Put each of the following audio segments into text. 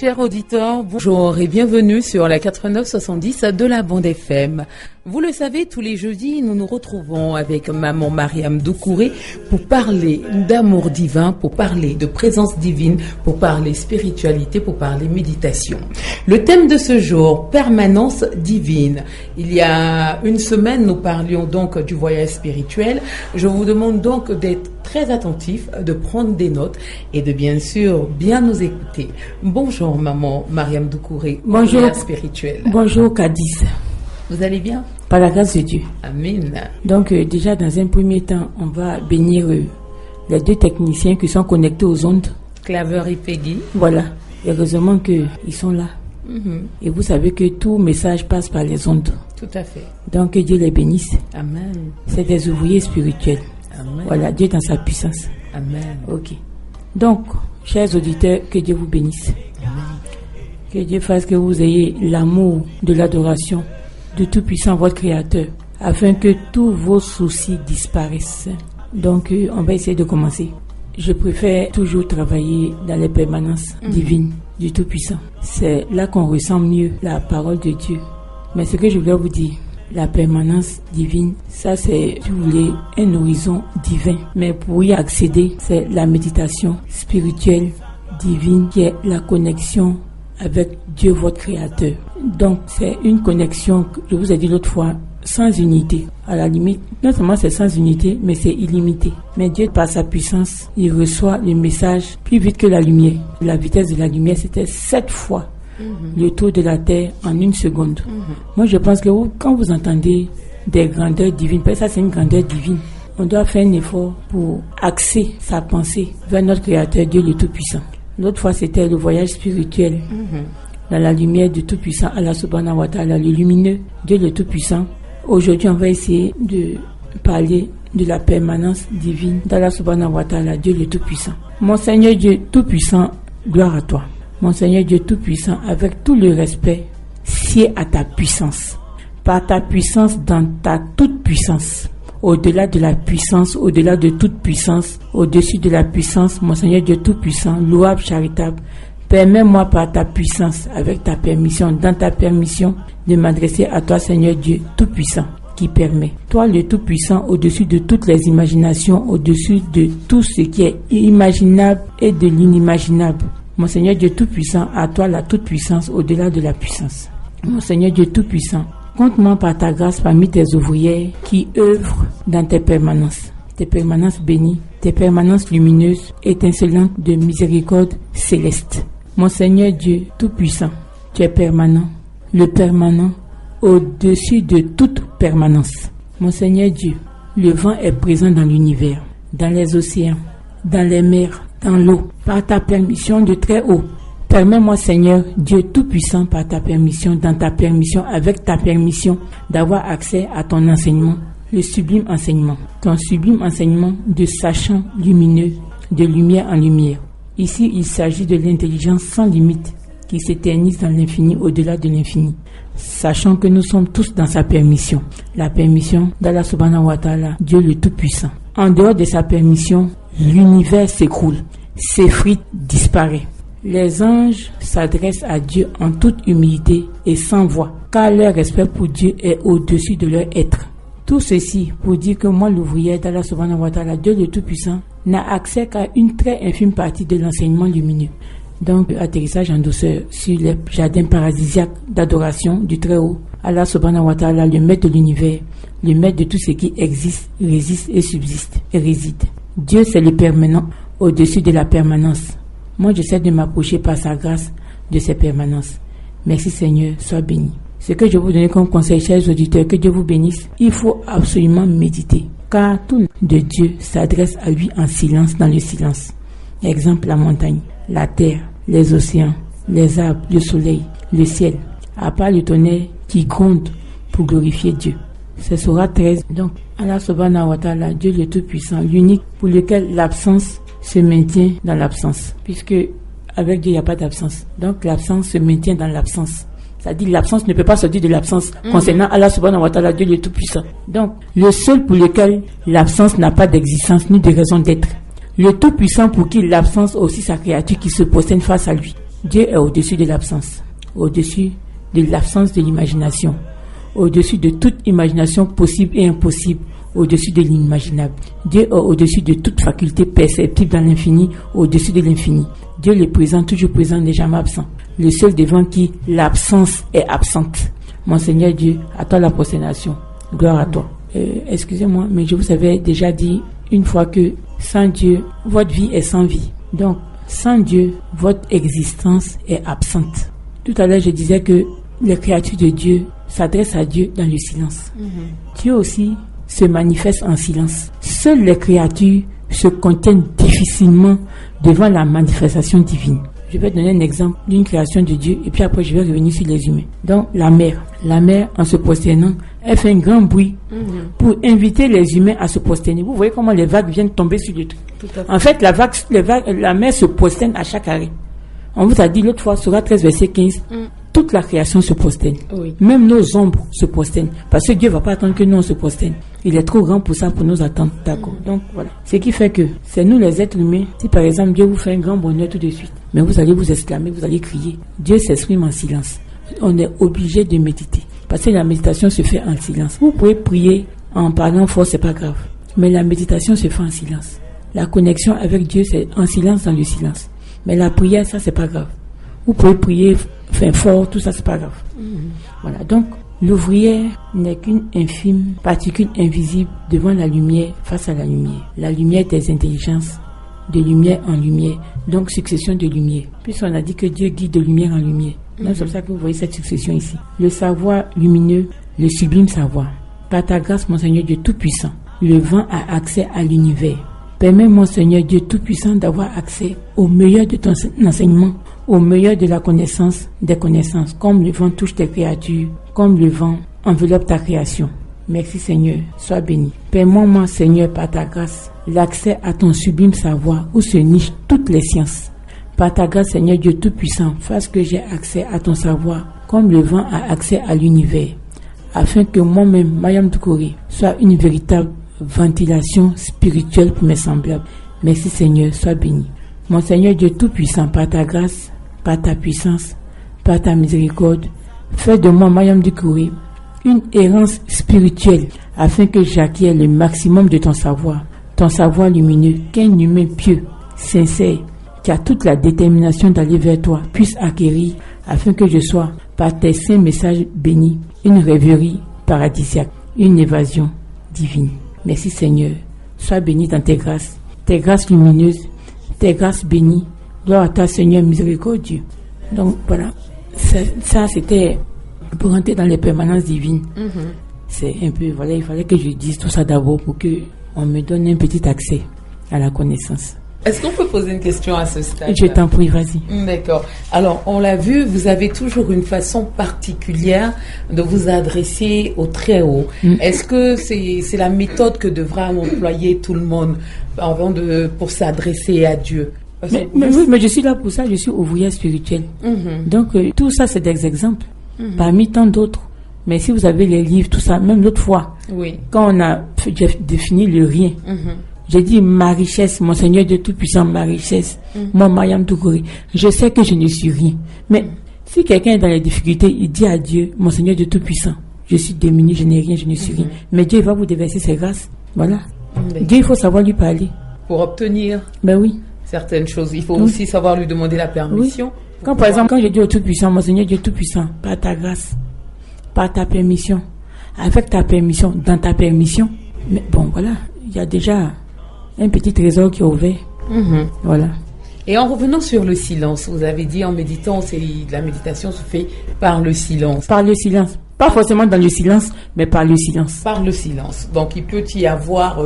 Chers auditeurs, bonjour et bienvenue sur la 89.70 de la bande FM. Vous le savez, tous les jeudis, nous nous retrouvons avec maman Mariam Doucouré pour parler d'amour divin, pour parler de présence divine, pour parler spiritualité, pour parler méditation. Le thème de ce jour, permanence divine. Il y a une semaine, nous parlions donc du voyage spirituel. Je vous demande donc d'être très attentif, de prendre des notes et de bien sûr bien nous écouter. Bonjour maman Mariam Doucouré. Bonjour spirituel. Bonjour Cadiz. Vous allez bien? Par la grâce de Dieu. Amen. Donc déjà dans un premier temps, on va bénir les deux techniciens qui sont connectés aux ondes. Claver et Peggy. Voilà. Heureusement qu'ils sont là. Et vous savez que tout message passe par les ondes. Tout à fait. Donc que Dieu les bénisse. Amen. C'est des ouvriers spirituels. Amen. Voilà, Dieu dans sa puissance. Amen. Ok. Donc, chers auditeurs, que Dieu vous bénisse. Amen. Que Dieu fasse que vous ayez l'amour de l'adoration de Tout-Puissant, votre Créateur, afin que tous vos soucis disparaissent. Donc, on va essayer de commencer. Je préfère toujours travailler dans les permanences divines du Tout-Puissant. C'est là qu'on ressent mieux la parole de Dieu. Mais ce que je voulais vous dire, la permanence divine, ça c'est, si vous voulez, un horizon divin. Mais pour y accéder, c'est la méditation spirituelle divine qui est la connexion avec Dieu, votre Créateur. Donc, c'est une connexion, que je vous ai dit l'autre fois, sans unité. À la limite, non seulement c'est sans unité, mais c'est illimité. Mais Dieu, par sa puissance, il reçoit le message plus vite que la lumière. La vitesse de la lumière, c'était 7 fois le tour de la Terre en 1 seconde. Moi, je pense que quand vous entendez des grandeurs divines, parce que ça, c'est une grandeur divine, on doit faire un effort pour axer sa pensée vers notre Créateur, Dieu le Tout-Puissant. L'autre fois, c'était le voyage spirituel dans la lumière du Tout-Puissant, Allah subhanahu wa ta'ala, le lumineux, Dieu le Tout-Puissant. Aujourd'hui, on va essayer de parler de la permanence divine d'Allah subhanahu wa ta'ala, Dieu le Tout-Puissant. Mon Seigneur Dieu Tout-Puissant, gloire à toi. Mon Seigneur Dieu Tout-Puissant, avec tout le respect, sied à ta puissance. Par ta puissance dans ta toute puissance. Au-delà de la puissance, au-delà de toute puissance, au-dessus de la puissance, mon Seigneur Dieu Tout-Puissant, louable, charitable, permets-moi par ta puissance, avec ta permission, dans ta permission, de m'adresser à toi, Seigneur Dieu Tout-Puissant, qui permet. Toi, le Tout-Puissant, au-dessus de toutes les imaginations, au-dessus de tout ce qui est imaginable et de l'inimaginable. Mon Seigneur Dieu Tout-Puissant, à toi la toute-puissance, au-delà de la puissance. Mon Seigneur Dieu Tout-Puissant, compte-moi par ta grâce parmi tes ouvrières qui œuvrent dans tes permanences bénies, tes permanences lumineuses, étincelantes de miséricorde céleste. Mon Seigneur Dieu Tout-Puissant, tu es permanent, le permanent au-dessus de toute permanence. Mon Seigneur Dieu, le vent est présent dans l'univers, dans les océans, dans les mers, dans l'eau, par ta permission de très haut. Permets-moi, Seigneur, Dieu Tout-Puissant, par ta permission, dans ta permission, avec ta permission, d'avoir accès à ton enseignement, le sublime enseignement. Ton sublime enseignement de sachant lumineux, de lumière en lumière. Ici, il s'agit de l'intelligence sans limite, qui s'éternise dans l'infini, au-delà de l'infini. Sachant que nous sommes tous dans sa permission. La permission d'Allah subhanahu wa ta'ala, Dieu le Tout-Puissant. En dehors de sa permission, l'univers s'écroule, s'effrite, disparaît. Les anges s'adressent à Dieu en toute humilité et sans voix, car leur respect pour Dieu est au-dessus de leur être. Tout ceci pour dire que moi, l'ouvrière d'Allah subhanahu wa ta'ala, Dieu le Tout-Puissant, n'a accès qu'à une très infime partie de l'enseignement lumineux. Donc, atterrissage en douceur sur les jardins paradisiaques d'adoration du Très-Haut. Allah subhanahu wa ta'ala, le maître de l'univers, le maître de tout ce qui existe, résiste et subsiste et réside. Dieu, c'est le permanent au-dessus de la permanence. Moi, j'essaie de m'approcher par sa grâce de ces permanences. Merci Seigneur, sois béni. Ce que je vous donne comme conseil, chers auditeurs, que Dieu vous bénisse, il faut absolument méditer. Car tout de Dieu s'adresse à lui en silence, dans le silence. Exemple, la montagne, la terre, les océans, les arbres, le soleil, le ciel. À part le tonnerre qui gronde pour glorifier Dieu. C'est Sourate 13. Donc, Allah subhanahu wa ta'ala, Dieu le Tout-Puissant, l'unique pour lequel l'absence se maintient dans l'absence. Puisque avec Dieu, il n'y a pas d'absence. Donc, l'absence se maintient dans l'absence. C'est-à-dire l'absence ne peut pas sortir de l'absence concernant Allah subhanahu wa ta'ala, Dieu le Tout-Puissant. Donc, le seul pour lequel l'absence n'a pas d'existence ni de raison d'être. Le Tout-Puissant pour qui l'absence aussi sa créature qui se prosterne face à lui. Dieu est au-dessus de l'absence, au-dessus de l'absence de l'imagination, au-dessus de toute imagination possible et impossible, au-dessus de l'imaginable. Dieu est au-dessus de toute faculté perceptible dans l'infini, au-dessus de l'infini. Dieu le présent, toujours présent, n'est jamais absent. Le seul devant qui l'absence est absente. Mon Seigneur Dieu, à toi la prosternation. Gloire à toi. Excusez-moi, mais je vous avais déjà dit une fois que sans Dieu, votre vie est sans vie. Donc, sans Dieu, votre existence est absente. Tout à l'heure, je disais que les créatures de Dieu s'adressent à Dieu dans le silence. Dieu aussi se manifeste en silence. Seules les créatures se contiennent difficilement devant la manifestation divine. Je vais donner un exemple d'une création de Dieu et puis après je vais revenir sur les humains. Donc la mer en se prosternant, elle fait un grand bruit pour inviter les humains à se prosterner. Vous voyez comment les vagues viennent tomber sur le truc. En fait, la mer se prosterne à chaque arrêt. On vous a dit l'autre fois, Sourate 13, verset 15, toute la création se prosterne. Oui. Même nos ombres se prosternent. Parce que Dieu ne va pas attendre que nous on se prosterne. Il est trop grand pour ça, pour nous attendre. D'accord. Donc voilà. Ce qui fait que c'est nous les êtres humains. Si par exemple Dieu vous fait un grand bonheur tout de suite, mais vous allez vous exclamer, vous allez crier. Dieu s'exprime en silence. On est obligé de méditer. Parce que la méditation se fait en silence. Vous pouvez prier en parlant fort, c'est pas grave. Mais la méditation se fait en silence. La connexion avec Dieu, c'est en silence dans le silence. Mais la prière, ça, c'est pas grave. Vous pouvez prier fort, tout ça, c'est pas grave. Voilà. Donc, l'ouvrière n'est qu'une infime particule invisible devant la lumière, face à la lumière. La lumière des intelligences, de lumière en lumière. Donc, succession de lumière. Puisqu'on a dit que Dieu guide de lumière en lumière. Donc, c'est pour ça que vous voyez cette succession ici. Le savoir lumineux, le sublime savoir. Par ta grâce, mon Seigneur Dieu Tout-Puissant, le vent a accès à l'univers. Permets, mon Seigneur Dieu Tout-Puissant, d'avoir accès au meilleur de ton enseignement, au meilleur de la connaissance des connaissances, comme le vent touche tes créatures, comme le vent enveloppe ta création. Merci Seigneur, sois béni. Permets-moi, Seigneur, par ta grâce, l'accès à ton sublime savoir où se nichent toutes les sciences. Par ta grâce, Seigneur Dieu Tout-Puissant, fasse que j'ai accès à ton savoir, comme le vent a accès à l'univers, afin que moi-même, Mariam Doucouré, soit une véritable ventilation spirituelle pour mes semblables. Merci Seigneur, sois béni. Mon Seigneur Dieu Tout-Puissant, par ta grâce, par ta puissance, par ta miséricorde, fais de moi, Mariam Doucouré, une errance spirituelle, afin que j'acquière le maximum de ton savoir lumineux, qu'un humain pieux, sincère, qui a toute la détermination d'aller vers toi, puisse acquérir, afin que je sois, par tes saints messages bénis, une rêverie paradisiaque, une évasion divine. Merci Seigneur, sois béni dans tes grâces lumineuses, tes grâces bénies. Gloire à toi Seigneur miséricordieux. Donc voilà, ça c'était pour rentrer dans les permanences divines. C'est un peu, voilà, il fallait que je dise tout ça d'abord pour que on me donne un petit accès à la connaissance. Est-ce qu'on peut poser une question à ce stade? Je t'en prie, vas-y. D'accord. Alors, on l'a vu, vous avez toujours une façon particulière de vous adresser au Très-Haut. Est-ce que c'est la méthode que devra employer tout le monde pour s'adresser à Dieu? Mais je suis là pour ça, je suis ouvrière spirituelle. Donc, tout ça, c'est des exemples, parmi tant d'autres. Mais si vous avez les livres, tout ça, même l'autre fois, quand on a défini le rien, j'ai dit ma richesse, mon Seigneur Dieu Tout-Puissant, ma richesse, moi, Mariam Doucouré, je sais que je ne suis rien. Mais si quelqu'un est dans les difficultés, il dit à Dieu, mon Seigneur Dieu Tout-Puissant, je suis démuni, je n'ai rien, je ne suis rien. Mais Dieu va vous déverser ses grâces. Voilà. Dieu, il faut savoir lui parler. Pour obtenir certaines choses, il faut aussi savoir lui demander la permission. Quand par exemple, quand je dis au Tout-Puissant, mon Seigneur Dieu Tout-Puissant, par ta grâce, par ta permission, avec ta permission, dans ta permission, mais bon, voilà, il y a déjà un petit trésor qui est ouvert. Voilà. Et en revenant sur le silence, vous avez dit en méditant, la méditation se fait par le silence. Par le silence. Pas forcément dans le silence, mais par le silence. Par le silence. Donc il peut y avoir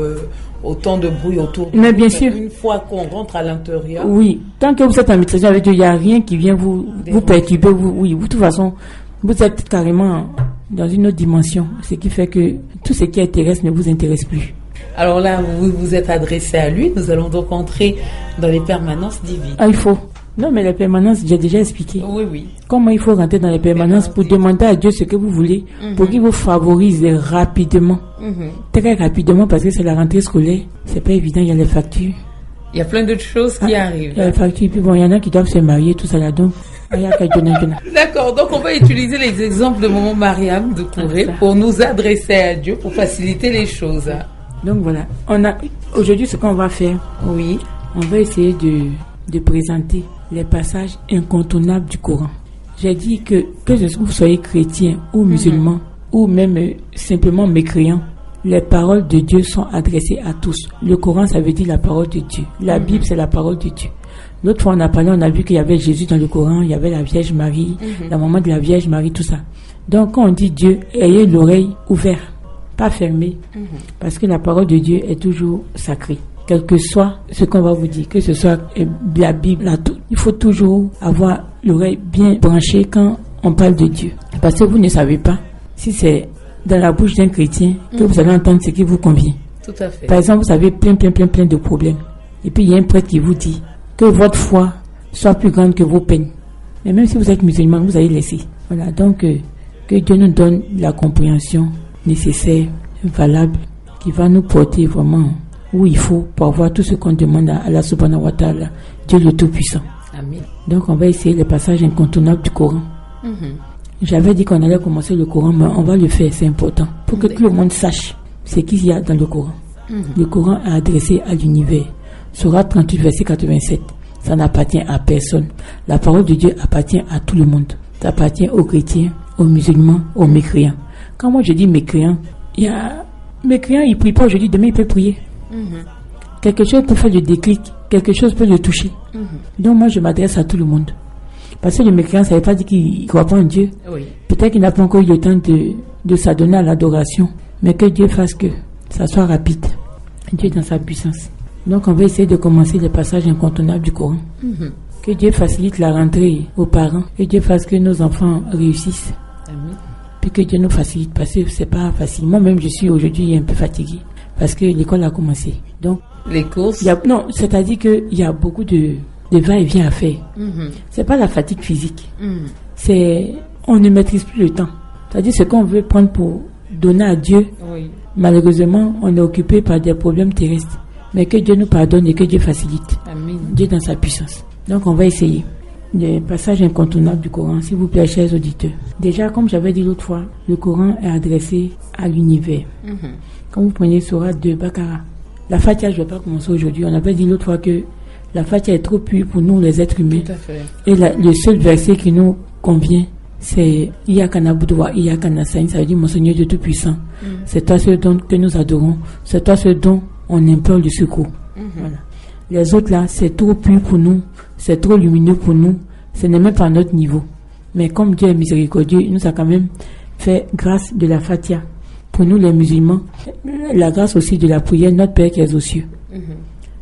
autant de bruit autour de mais bien sûr. Une fois qu'on rentre à l'intérieur. Oui. Tant que vous êtes en méditation avec Dieu, il n'y a rien qui vient vous perturber. Vous, de toute façon, vous êtes carrément dans une autre dimension. Ce qui fait que tout ce qui est terrestre ne vous intéresse plus. Alors là, vous vous êtes adressé à lui. Nous allons donc entrer dans les permanences divines. Ah, il faut. Non, mais les permanences, j'ai déjà expliqué. Oui. Comment il faut rentrer dans les permanences pour demander à Dieu ce que vous voulez, pour qu'il vous favorise rapidement. Très rapidement, parce que c'est la rentrée scolaire. C'est pas évident, il y a les factures. Il y a plein d'autres choses qui arrivent. Puis bon, il y en a qui doivent se marier, tout ça là. Donc, d'accord, donc on va utiliser les exemples de maman Mariam Doucouré pour nous adresser à Dieu, pour faciliter les choses. Donc voilà, aujourd'hui ce qu'on va faire, oui, on va essayer de présenter les passages incontournables du Coran. J'ai dit que vous soyez chrétien ou musulman, ou même simplement mécréant, les paroles de Dieu sont adressées à tous. Le Coran, ça veut dire la parole de Dieu. La Bible, c'est la parole de Dieu. L'autre fois, on a vu qu'il y avait Jésus dans le Coran, il y avait la Vierge Marie, la maman de la Vierge Marie, tout ça. Donc, quand on dit Dieu, ayez l'oreille ouverte, pas fermée, parce que la parole de Dieu est toujours sacrée. Quel que soit ce qu'on va vous dire, que ce soit la Bible, il faut toujours avoir l'oreille bien branchée quand on parle de Dieu. Parce que vous ne savez pas si c'est dans la bouche d'un chrétien que vous allez entendre ce qui vous convient. Tout à fait. Par exemple, vous avez plein de problèmes. Et puis, il y a un prêtre qui vous dit que votre foi soit plus grande que vos peines. Mais même si vous êtes musulman, vous allez laisser. Voilà, donc, que Dieu nous donne la compréhension nécessaire, valable, qui va nous porter vraiment où il faut pour avoir tout ce qu'on demande à Allah subhanahu wa ta'ala, Dieu le Tout-Puissant. Amen. Donc, on va essayer les passages incontournables du Coran. J'avais dit qu'on allait commencer le Coran, mais on va le faire, c'est important, pour que tout le monde sache ce qu'il y a dans le Coran. Le Coran est adressé à l'univers. Sourate 38, verset 87. Ça n'appartient à personne. La parole de Dieu appartient à tout le monde. Ça appartient aux chrétiens, aux musulmans, aux mécréants. Quand moi je dis mécréants, il y a mécréants, il ne prie pas aujourd'hui, demain il peut prier. Quelque chose peut faire le déclic, quelque chose peut le toucher. Donc moi je m'adresse à tout le monde. Parce que le mécréant, ça ne veut pas dire qu'il ne croit pas en Dieu. Oui. Peut-être qu'il n'a pas encore eu le temps de s'adonner à l'adoration. Mais que Dieu fasse que ça soit rapide. Dieu dans sa puissance. Donc on va essayer de commencer les passages incontournables du Coran. Que Dieu facilite la rentrée aux parents. Que Dieu fasse que nos enfants réussissent. Amen. Puis que Dieu nous facilite. Parce que c'est pas facile. Moi-même, je suis aujourd'hui un peu fatigué. Parce que l'école a commencé. Donc, les courses? Non, c'est-à-dire qu'il y a beaucoup de va-et-vient à faire. C'est pas la fatigue physique. C'est on ne maîtrise plus le temps. C'est-à-dire ce qu'on veut prendre pour donner à Dieu. Oui. Malheureusement, on est occupé par des problèmes terrestres. Mais que Dieu nous pardonne et que Dieu facilite. Amen. Dieu dans sa puissance. Donc on va essayer. Les passages incontournables du Coran, s'il vous plaît, chers auditeurs. Déjà, comme j'avais dit l'autre fois, le Coran est adressé à l'univers. Quand vous prenez Sourate 2, Bakara, la Fatiha, je ne vais pas commencer aujourd'hui. On avait dit l'autre fois que la Fatiha est trop pure pour nous, les êtres humains. Tout à fait. Et le seul verset qui nous convient, c'est Iyaka na'budu wa Iyaka nasta'in. Ça veut dire, mon Seigneur Dieu Tout-Puissant. C'est toi seul que nous adorons. C'est toi seul dont on implore le secours. Voilà. Les autres là, c'est trop pur pour nous. C'est trop lumineux pour nous. Ce n'est même pas à notre niveau. Mais comme Dieu est miséricordieux, il nous a quand même fait grâce de la Fatiha. Pour nous les musulmans, la grâce aussi de la prière, notre Père qui est aux cieux.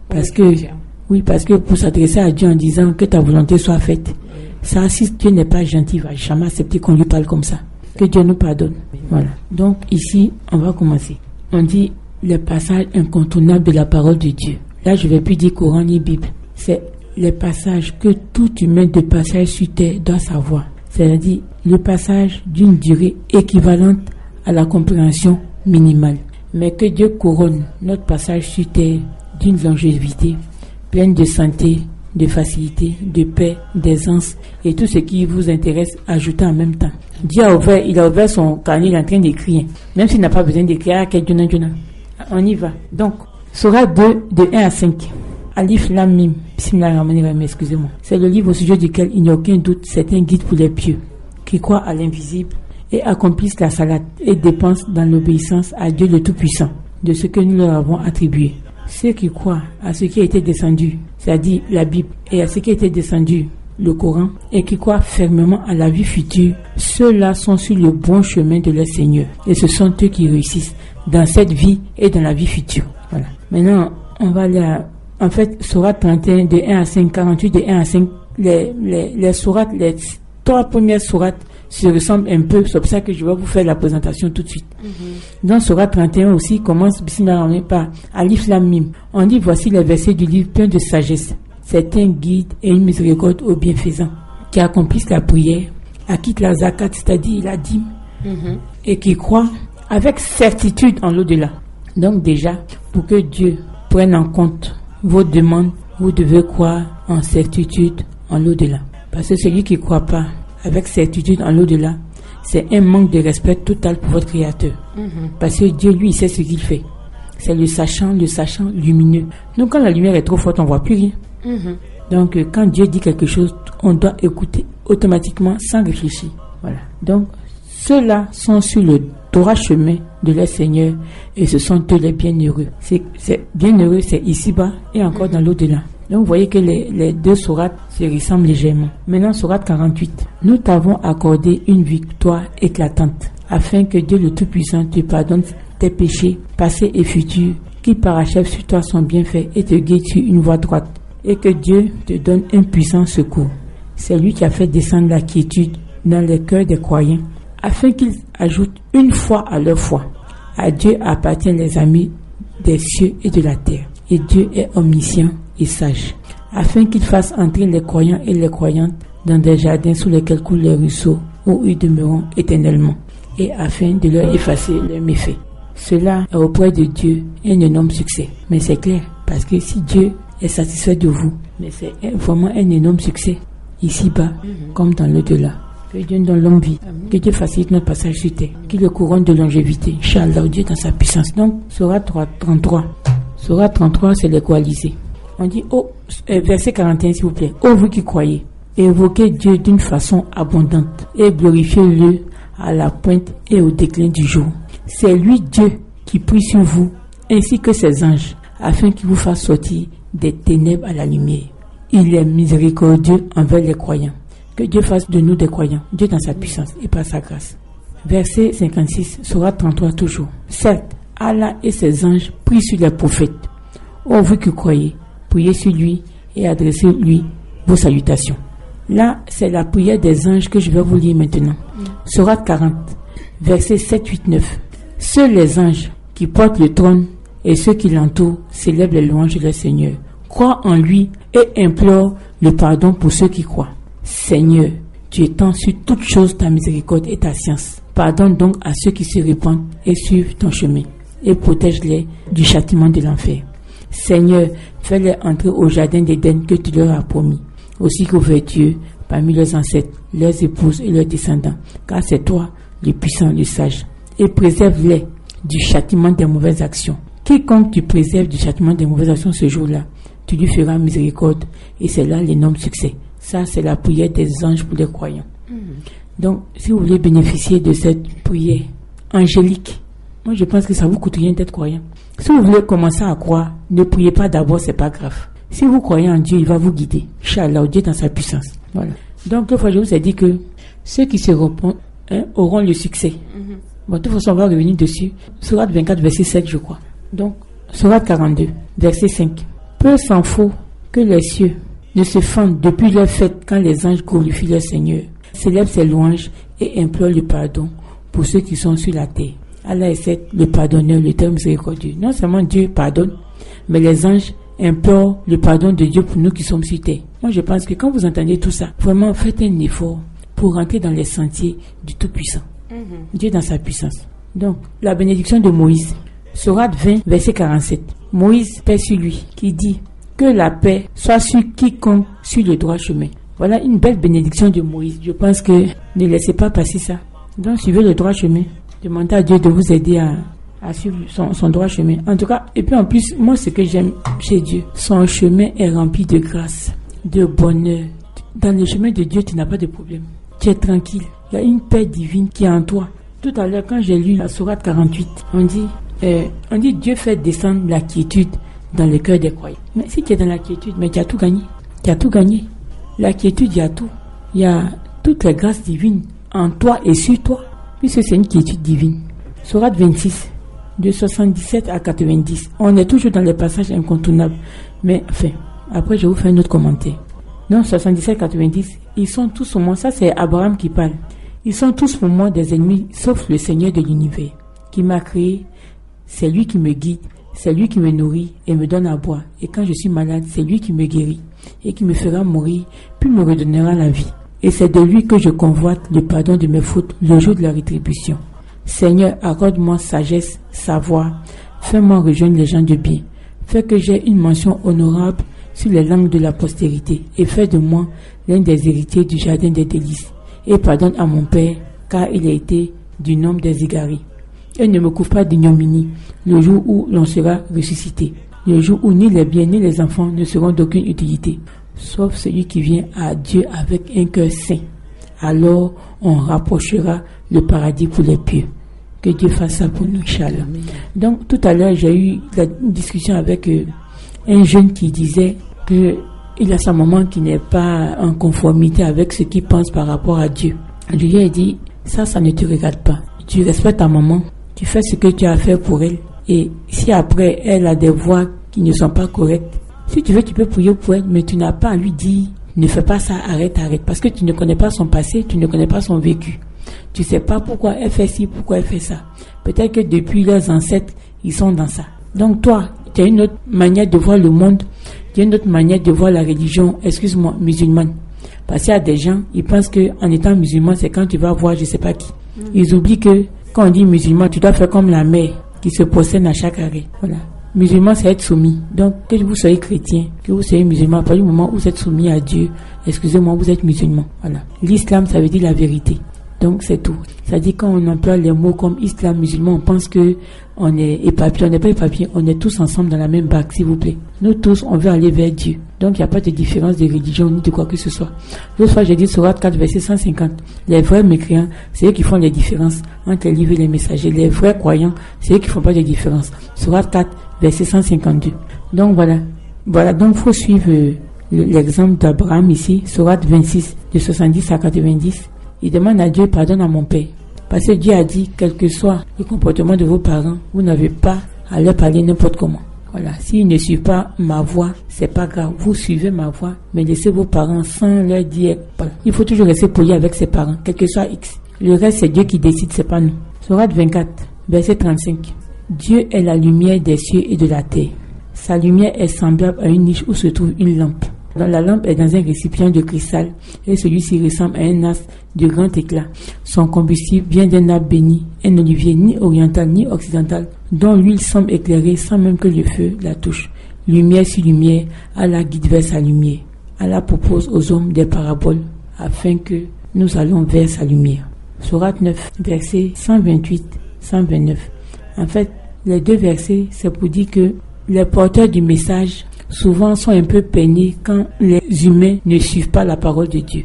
Parce que pour s'adresser à Dieu en disant que ta volonté soit faite, ça, si Dieu n'est pas gentil, il ne va jamais accepter qu'on lui parle comme ça. Que Dieu nous pardonne. Voilà. Donc ici, on va commencer. On dit les passages incontournables de la parole de Dieu. Là, je ne vais plus dire Coran ni Bible. C'est les passages que tout humain de passage sur terre doit savoir. C'est-à-dire le passage d'une durée équivalente à la compréhension minimale. Mais que Dieu couronne notre passage sur terre d'une longévité pleine de santé, de facilité, de paix, d'aisance et tout ce qui vous intéresse, ajoutez en même temps. Dieu il a ouvert son carnet, il est en train d'écrire. Même s'il n'a pas besoin d'écrire, on y va. Donc, Sourate 2, de 1 à 5. Alif Lam Mim. Bismillahirrahmanirrahim, excusez-moi. C'est le livre au sujet duquel il n'y a aucun doute, c'est un guide pour les pieux qui croient à l'invisible et accomplissent la salat et dépensent dans l'obéissance à Dieu le Tout-Puissant de ce que nous leur avons attribué. Ceux qui croient à ce qui a été descendu, c'est-à-dire la Bible, et à ce qui a été descendu, le Coran, et qui croient fermement à la vie future, ceux-là sont sur le bon chemin de leur Seigneur. Et ce sont eux qui réussissent dans cette vie et dans la vie future. Voilà. Maintenant, on va aller à, en fait, Sourate 31, de 1 à 5, 48, de 1 à 5, les sourates, les 3 premières sourates se ressemblent un peu, c'est pour ça que je vais vous faire la présentation tout de suite. Dans Sourate 31 aussi, commence par Alif Lam Mim. On dit, voici les versets du livre plein de sagesse. C'est un guide et une miséricorde aux bienfaisants, qui accomplissent la prière, acquittent la zakat, c'est-à-dire la dîme, et qui croient avec certitude en l'au-delà. Donc déjà, pour que Dieu prenne en compte vos demandes vous devez croire en certitude en l'au-delà. Parce que celui qui ne croit pas avec certitude en l'au-delà, c'est un manque de respect total pour votre Créateur. Parce que Dieu, lui, il sait ce qu'il fait. C'est le sachant lumineux. Donc, quand la lumière est trop forte, on ne voit plus rien. Donc, quand Dieu dit quelque chose, on doit écouter automatiquement sans réfléchir. Voilà. Donc, ceux-là sont sur le droit chemin de leur Seigneur et ce sont eux les bienheureux. C'est bienheureux, c'est ici-bas et encore dans l'au-delà. Donc, vous voyez que les deux sourates se ressemblent légèrement. Maintenant, sourate 48. Nous t'avons accordé une victoire éclatante afin que Dieu le Tout-Puissant te pardonne tes péchés passés et futurs, qu'il parachève sur toi son bienfait et te guide sur une voie droite, et que Dieu te donne un puissant secours. C'est lui qui a fait descendre la quiétude dans les cœurs des croyants, afin qu'ils ajoutent une foi à leur foi. À Dieu appartiennent les amis des cieux et de la terre, et Dieu est omniscient et sage, afin qu'il fasse entrer les croyants et les croyantes dans des jardins sous lesquels coulent les ruisseaux, où ils demeureront éternellement, et afin de leur effacer leurs méfaits. Cela est auprès de Dieu un énorme succès. Mais c'est clair, parce que si Dieu est satisfait de vous, mais c'est vraiment un énorme succès, ici-bas, comme dans l'au-delà. Que Dieu nous donne longue vie, que Dieu facilite notre passage sur terre, qu'il le couronne de longévité, Inch'Allah, Dieu dans sa puissance. Donc, sourate 33. Sourate 33, c'est les coalisés. On dit, verset 41, s'il vous plaît. Ô vous qui croyez, évoquez Dieu d'une façon abondante et glorifiez-le à la pointe et au déclin du jour. C'est lui, Dieu, qui prie sur vous, ainsi que ses anges, afin qu'il vous fasse sortir des ténèbres à la lumière. Il est miséricordieux envers les croyants. Que Dieu fasse de nous des croyants, Dieu dans sa puissance et par sa grâce. Verset 56, sourate 33 toujours. Certes, Allah et ses anges prient sur les prophètes. Ô vous qui croyez, priez sur lui et adressez-lui vos salutations. Là, c'est la prière des anges que je vais vous lire maintenant. Sourate 40, versets 7, 8, 9. Seuls les anges qui portent le trône et ceux qui l'entourent célèbrent les louanges de leur Seigneur, croient en lui et implorent le pardon pour ceux qui croient. Seigneur, tu étends sur toutes choses ta miséricorde et ta science. Pardonne donc à ceux qui se répandent et suivent ton chemin, et protège-les du châtiment de l'enfer. Seigneur, fais-les entrer au jardin d'Éden que tu leur as promis, aussi qu'aux vertueux parmi leurs ancêtres, leurs épouses et leurs descendants, car c'est toi, le puissant, le sage, et préserve-les du châtiment des mauvaises actions. Quiconque tu préserves du châtiment des mauvaises actions ce jour-là, tu lui feras miséricorde, et c'est là l'énorme succès. Ça, c'est la prière des anges pour les croyants. Donc, si vous voulez bénéficier de cette prière angélique, moi je pense que ça vous coûte rien d'être croyant. Si vous voulez commencer à croire, ne priez pas d'abord, c'est pas grave. Si vous croyez en Dieu, il va vous guider. Inch'Allah, Dieu dans sa puissance. Voilà. Donc, une fois, je vous ai dit que ceux qui se répondent auront le succès. Bon, de toute façon, on va revenir dessus. Sourate 24, verset 7, je crois. Donc, Sourate 42, verset 5. Peu s'en faut que les cieux ne se fendent depuis leur fête quand les anges glorifient leur Seigneur, célèbrent ses louanges et implorent le pardon pour ceux qui sont sur la terre. Allah est le pardonneur, le terme miséricordieux. Non seulement Dieu pardonne, mais les anges implorent le pardon de Dieu pour nous qui sommes sur terre. Moi, je pense que quand vous entendez tout ça, vraiment faites un effort pour rentrer dans les sentiers du Tout-Puissant. Dieu dans sa puissance. Donc, la bénédiction de Moïse. Sourate 20, verset 47. Moïse, paix sur lui, qui dit que la paix soit sur quiconque sur le droit chemin. Voilà une belle bénédiction de Moïse. Je pense que ne laissez pas passer ça. Donc, suivez le droit chemin. Demandez à Dieu de vous aider à suivre son droit chemin. En tout cas, et puis en plus, moi, ce que j'aime chez Dieu, son chemin est rempli de grâce, de bonheur. Dans le chemin de Dieu, tu n'as pas de problème. Tu es tranquille. Il y a une paix divine qui est en toi. Tout à l'heure, quand j'ai lu la sourate 48, on dit Dieu fait descendre la quiétude dans le cœur des croyants. Mais si tu es dans la quiétude, mais tu as tout gagné. Tu as tout gagné. La quiétude, il y a tout. Il y a toutes les grâces divines en toi et sur toi. Puisque c'est une quiétude divine. Sourate 26, de 77 à 90. On est toujours dans les passages incontournables. Mais enfin, après je vous fais un autre commentaire. Dans 77-90, ils sont tous pour moi, ça c'est Abraham qui parle. Ils sont tous pour moi des ennemis, sauf le Seigneur de l'univers, qui m'a créé. C'est lui qui me guide, c'est lui qui me nourrit et me donne à boire. Et quand je suis malade, c'est lui qui me guérit et qui me fera mourir, puis me redonnera la vie. Et c'est de lui que je convoite le pardon de mes fautes le jour de la rétribution. Seigneur, accorde-moi sagesse, savoir, fais-moi rejoindre les gens de bien. Fais que j'ai une mention honorable sur les langues de la postérité et fais de moi l'un des héritiers du jardin des délices. Et pardonne à mon père, car il a été du nombre des égarés. Et ne me couvre pas d'ignominie le jour où l'on sera ressuscité, le jour où ni les biens ni les enfants ne seront d'aucune utilité, sauf celui qui vient à Dieu avec un cœur saint. Alors on rapprochera le paradis pour les pieux. Que Dieu fasse ça pour nous, Inch'Allah. Donc tout à l'heure, j'ai eu une discussion avec un jeune qui disait que il a sa maman qui n'est pas en conformité avec ce qu'il pense par rapport à Dieu. Je lui ai dit, ça ne te regarde pas. Tu respectes ta maman, tu fais ce que tu as à faire pour elle. Et si après, elle a des voix qui ne sont pas correctes, si tu veux, tu peux prier pour elle, mais tu n'as pas à lui dire, ne fais pas ça, arrête, parce que tu ne connais pas son passé, tu ne connais pas son vécu. Tu ne sais pas pourquoi elle fait ci, pourquoi elle fait ça. Peut-être que depuis leurs ancêtres, ils sont dans ça. Donc toi, tu as une autre manière de voir le monde, tu as une autre manière de voir la religion, musulmane. Parce qu'il y a des gens, ils pensent qu'en étant musulman, c'est quand tu vas voir je sais pas qui. Ils oublient que quand on dit musulman, tu dois faire comme la mère qui se procède à chaque arrêt. Voilà. Musulman, c'est être soumis. Donc, que vous soyez chrétien, que vous soyez musulman, à partir du moment où vous êtes soumis à Dieu, vous êtes musulman. Voilà. L'islam, ça veut dire la vérité. Donc, c'est tout. Ça dit quand on emploie les mots comme islam, musulman, on pense que on est éparpillés. On n'est pas éparpillés. On est tous ensemble dans la même barque, s'il vous plaît. Nous tous, on veut aller vers Dieu. Donc, il n'y a pas de différence de religion ni de quoi que ce soit. L'autre fois, j'ai dit Sourate 4, verset 150. Les vrais mécréants, c'est eux qui font les différences entre les livres et les messagers. Les vrais croyants, c'est eux qui font pas de différence. Sourate 4, verset 152. Donc, voilà. Donc, il faut suivre l'exemple d'Abraham ici. Sourate 26, de 70 à 90. Il demande à Dieu, pardonne à mon père. Parce que Dieu a dit, quel que soit le comportement de vos parents, vous n'avez pas à leur parler n'importe comment. Voilà. S'ils ne suivent pas ma voix, c'est pas grave. Vous suivez ma voix, mais laissez vos parents sans leur dire, voilà. Il faut toujours rester poli avec ses parents, quel que soit X. Le reste, c'est Dieu qui décide, c'est pas nous. Sourate 24, verset 35. Dieu est la lumière des cieux et de la terre. Sa lumière est semblable à une niche où se trouve une lampe. La lampe est dans un récipient de cristal et celui-ci ressemble à un as de grand éclat. Son combustible vient d'un arbre béni, un olivier ni oriental ni occidental, dont l'huile semble éclairer sans même que le feu la touche. Lumière sur lumière, Allah guide vers sa lumière. Allah propose aux hommes des paraboles afin que nous allons vers sa lumière. Sourate 9, versets 128-129. En fait, les deux versets, c'est pour dire que les porteurs du message souvent sont un peu peinés quand les humains ne suivent pas la parole de Dieu.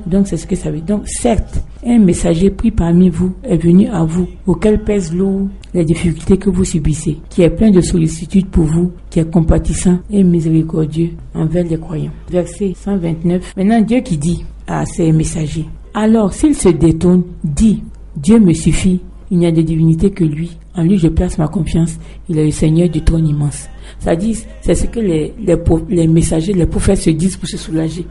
Donc c'est ce que ça veut dire. Donc certes, un messager pris parmi vous est venu à vous, auquel pèsent lourd les difficultés que vous subissez, qui est plein de sollicitude pour vous, qui est compatissant et miséricordieux envers les croyants. Verset 129. Maintenant Dieu qui dit à ses messagers, alors s'ils se détournent, dis, Dieu me suffit, il n'y a de divinité que lui, en lui je place ma confiance, il est le Seigneur du trône immense. Ça dit, c'est ce que les messagers, les prophètes se disent pour se soulager.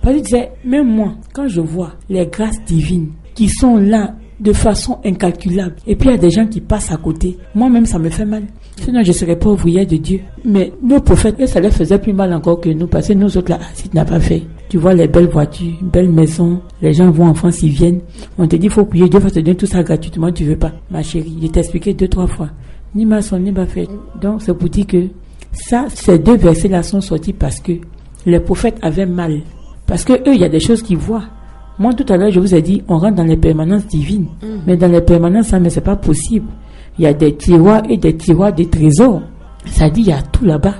Parce que même moi, quand je vois les grâces divines qui sont là de façon incalculable, et puis il y a des gens qui passent à côté, moi-même ça me fait mal. Sinon je ne serais pas ouvrière de Dieu. Mais nos prophètes, eux, ça leur faisait plus mal encore que nous, parce que nous autres là, si tu n'as pas fait, tu vois les belles voitures, belles maisons, les gens vont en France, ils viennent, on te dit il faut prier, Dieu va te donner tout ça gratuitement, tu veux pas. Ma chérie, je t'ai expliqué 2-3 fois. Ni maçon, ni fait. Donc c'est pour dire que ça, ces deux versets-là sont sortis parce que les prophètes avaient mal. Parce que eux, il y a des choses qu'ils voient. Moi, tout à l'heure, je vous ai dit, on rentre dans les permanences divines. Mais dans les permanences, ça, mais c'est pas possible. Il y a des tiroirs et des tiroirs des trésors. Ça dit, il y a tout là-bas.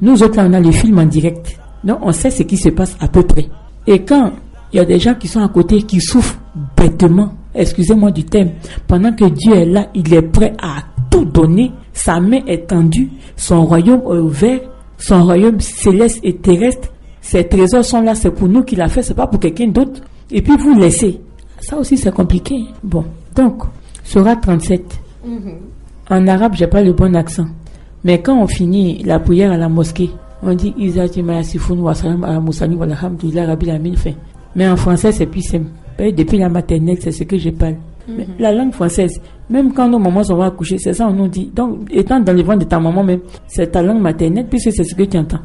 Nous autres, là, on a les films en direct. Donc, on sait ce qui se passe à peu près. Et quand il y a des gens qui sont à côté, qui souffrent bêtement, excusez-moi du terme, pendant que Dieu est là, il est prêt à tout donner, sa main est tendue, son royaume est ouvert, son royaume céleste et terrestre, ses trésors sont là, c'est pour nous qu'il a fait, c'est pas pour quelqu'un d'autre. Et puis vous laissez. Ça aussi c'est compliqué. Bon, donc, Sourate 37. En arabe, j'ai pas le bon accent. Mais quand on finit la prière à la mosquée, on dit mais en français c'est plus simple. Depuis la maternelle, c'est ce que je parle. Mais la langue française, même quand nos mamans sont accoucher, c'est ça on nous dit. Donc, étant dans le ventre de ta maman même, c'est ta langue maternelle puisque c'est ce que tu entends.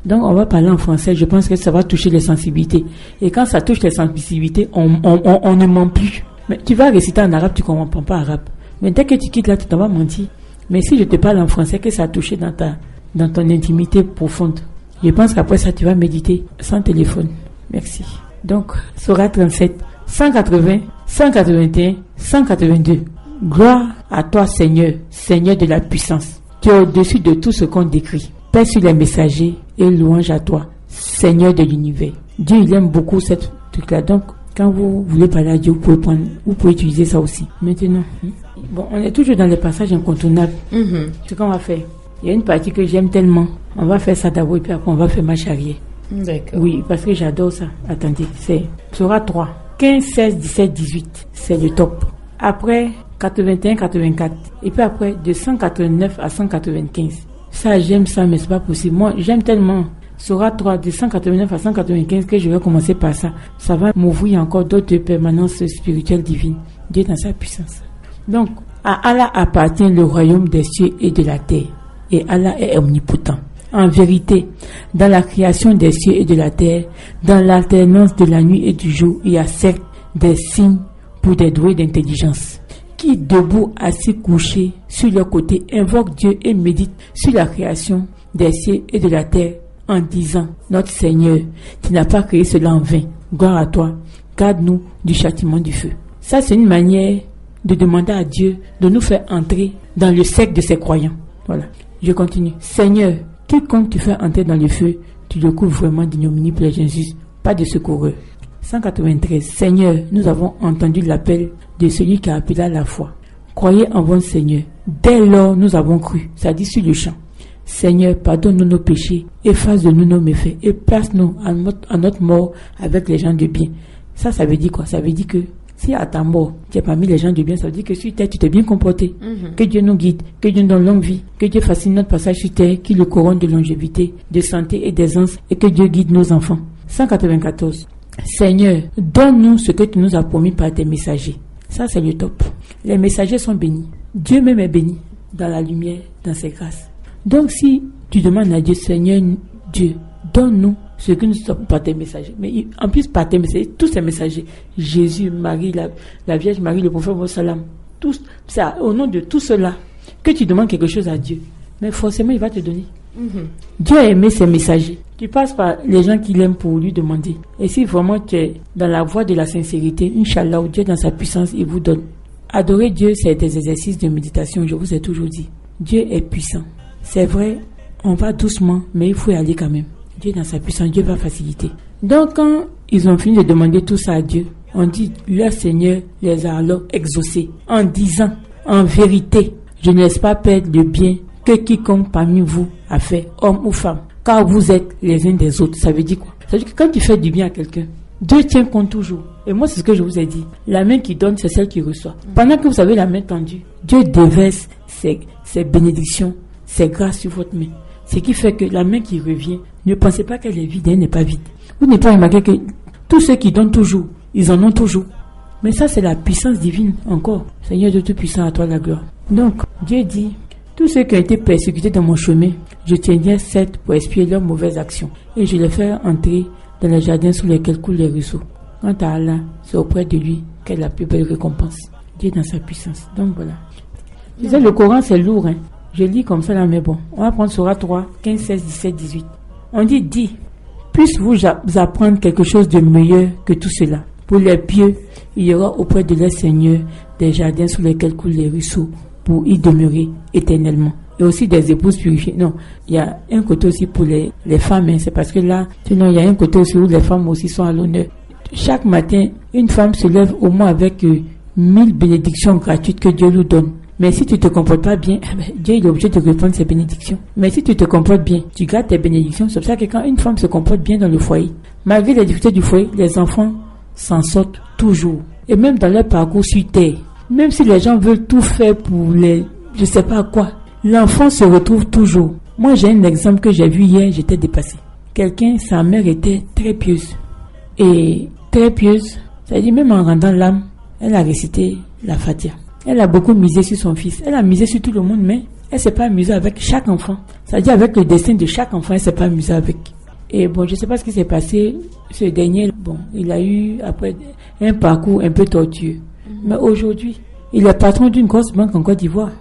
Donc, on va parler en français. Je pense que ça va toucher les sensibilités. Et quand ça touche les sensibilités, on ne ment plus. Mais tu vas réciter en arabe, tu ne comprends pas arabe. Mais dès que tu quittes là, tu t'en vas mentir. Mais si je te parle en français, que ça a touché dans ton intimité profonde, Je pense qu'après ça, tu vas méditer sans téléphone. Merci. Donc, Sourate 37, 180, 181, 182. Gloire à toi, Seigneur, Seigneur de la puissance. Tu es au-dessus de tout ce qu'on décrit. Paix sur les messagers et louange à toi, Seigneur de l'univers. Dieu, il aime beaucoup cette truc-là. Donc, quand vous voulez parler à Dieu, vous pouvez utiliser ça aussi. Maintenant, bon, on est toujours dans les passages incontournables. Ce qu'on va faire, il y a une partie que j'aime tellement. On va faire ça d'abord et puis après on va faire marche arrière. D'accord. Oui, parce que j'adore ça. Attendez, c'est Sourate 3, 15, 16, 17, 18. C'est le top. Après, 81, 84. Et puis après, de 189 à 195. Ça, j'aime ça, mais c'est pas possible. Moi, j'aime tellement Sourate 3, de 189 à 195 que je vais commencer par ça. Ça va m'ouvrir encore d'autres permanences spirituelles divines. Dieu dans sa puissance. Donc, à Allah appartient le royaume des cieux et de la terre. Et Allah est omnipotent. En vérité, dans la création des cieux et de la terre, dans l'alternance de la nuit et du jour, il y a certes des signes pour des doués d'intelligence, qui, debout, assis, couchés sur leur côté, invoquent Dieu et méditent sur la création des cieux et de la terre, en disant, notre Seigneur, tu n'as pas créé cela en vain. Gloire à toi, garde-nous du châtiment du feu. Ça, c'est une manière de demander à Dieu de nous faire entrer dans le cercle de ses croyants. Voilà. Je continue. Seigneur, quiconque tu fais entrer dans le feu, tu le couvres vraiment d'ignominie pour les injustes, pas de secoureux. 193. Seigneur, nous avons entendu l'appel de celui qui a appelé à la foi. Croyez en bon Seigneur. Dès lors, nous avons cru. Ça dit sur le champ. Seigneur, pardonne-nous nos péchés, efface de nous nos méfaits et place-nous à notre mort avec les gens de bien. Ça veut dire quoi? Ça veut dire que si à ta mort, tu es parmi les gens de bien, ça veut dire que sur terre, tu t'es bien comporté. Que Dieu nous guide, que Dieu nous donne longue vie, que Dieu facilite notre passage sur terre, qu'il le couronne de longévité, de santé et d'aisance, et que Dieu guide nos enfants. 194. Seigneur, donne-nous ce que tu nous as promis par tes messagers. Ça, c'est le top. Les messagers sont bénis. Dieu même est béni dans la lumière, dans ses grâces. Donc, si tu demandes à Dieu, Seigneur Dieu, donne-nous ce que nous sommes par tes messagers. Mais en plus, par tes messagers, tous ces messagers, Jésus, Marie, la Vierge Marie, le prophète Mohammed, tous, c'est au nom de tout cela que tu demandes quelque chose à Dieu. Mais forcément, il va te donner. Dieu a aimé ses messagers. Tu passes par les gens qu'il aime pour lui demander. Et si vraiment tu es dans la voie de la sincérité, Inch'Allah, Dieu dans sa puissance, il vous donne. Adorer Dieu, c'est des exercices de méditation, je vous ai toujours dit. Dieu est puissant. C'est vrai, on va doucement, mais il faut y aller quand même. Dieu dans sa puissance, Dieu va faciliter. Donc quand ils ont fini de demander tout ça à Dieu, on dit, le Seigneur les a alors exaucés en disant, en vérité, je ne laisse pas perdre le bien que quiconque parmi vous a fait, homme ou femme, car vous êtes les uns des autres. Ça veut dire quoi? Ça veut dire que quand tu fais du bien à quelqu'un, Dieu tient compte toujours. Et moi, c'est ce que je vous ai dit. La main qui donne, c'est celle qui reçoit. Pendant que vous avez la main tendue, Dieu déverse ses bénédictions, ses grâces sur votre main. Ce qui fait que la main qui revient, ne pensez pas qu'elle est vide, elle n'est pas vide. Vous n'avez pas remarqué que tous ceux qui donnent toujours, ils en ont toujours. Mais ça, c'est la puissance divine encore. Seigneur de Tout-Puissant, à toi la gloire. Donc, Dieu dit, tous ceux qui ont été persécutés dans mon chemin, je tiendrai certes pour expier leurs mauvaises actions. Et je les ferai entrer dans les jardins sous lesquels coulent les ruisseaux. Quant à Allah, c'est auprès de lui qu'est la plus belle récompense. Dieu dans sa puissance. Donc voilà. Je disais, le Coran, c'est lourd, hein. Je lis comme ça là, mais bon. On va prendre Sourate 3, 15, 16, 17, 18. On dit, puisse-vous apprendre quelque chose de meilleur que tout cela. Pour les pieux, il y aura auprès de leur Seigneur des jardins sous lesquels coulent les ruisseaux pour y demeurer éternellement. Et aussi des épouses purifiées. Non, il y a un côté aussi pour les femmes, hein. C'est parce que là, sinon il y a un côté aussi où les femmes aussi sont à l'honneur. Chaque matin, une femme se lève au moins avec 1000 bénédictions gratuites que Dieu lui donne. Mais si tu ne te comportes pas bien, Dieu il est obligé de répondre ses bénédictions. Mais si tu te comportes bien, tu gardes tes bénédictions. C'est pour ça que quand une femme se comporte bien dans le foyer, malgré les difficultés du foyer, les enfants s'en sortent toujours. Et même dans leur parcours sur terre, même si les gens veulent tout faire pour je sais pas quoi, l'enfant se retrouve toujours. Moi, j'ai un exemple que j'ai vu hier, j'étais dépassée. Quelqu'un, sa mère était très pieuse. Et très pieuse, c'est-à-dire même en rendant l'âme, elle a récité la Fatiha. Elle a beaucoup misé sur son fils. Elle a misé sur tout le monde, mais elle ne s'est pas amusée avec chaque enfant. C'est-à-dire avec le destin de chaque enfant, elle ne s'est pas amusée avec. Et bon, je ne sais pas ce qui s'est passé. Ce dernier, bon, il a eu après un parcours un peu tortueux. Mais aujourd'hui, il est patron d'une grosse banque en Côte d'Ivoire.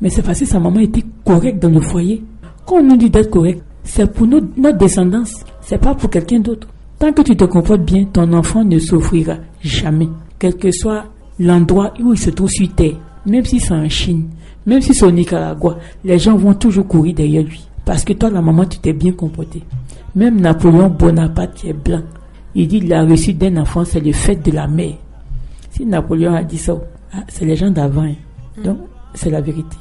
Mais c'est parce que sa maman était correcte dans le foyer. Quand on nous dit d'être correct, c'est pour notre descendance. C'est pas pour quelqu'un d'autre. Tant que tu te comportes bien, ton enfant ne souffrira jamais. Quel que soit l'endroit où il se trouve sur terre, même si c'est en Chine, même si c'est au Nicaragua, les gens vont toujours courir derrière lui. Parce que toi, la maman, tu t'es bien comporté. Même Napoléon Bonaparte, qui est blanc, il dit la réussite d'un enfant, c'est le fait de la mère. Si Napoléon a dit ça, c'est les gens d'avant. Donc, c'est la vérité.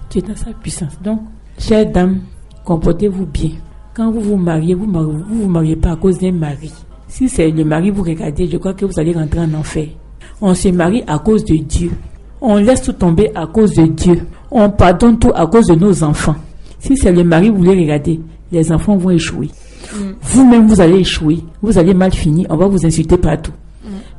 Tu es dans sa puissance. Donc, chère dame, comportez-vous bien. Quand vous vous mariez, vous vous mariez pas à cause d'un mari. Si c'est le mari, vous regardez, je crois que vous allez rentrer en enfer. On se marie à cause de Dieu. On laisse tout tomber à cause de Dieu. On pardonne tout à cause de nos enfants. Si c'est le mari, vous voulez regarder, les enfants vont échouer. Vous-même, vous allez échouer. Vous allez mal finir. On va vous insulter partout.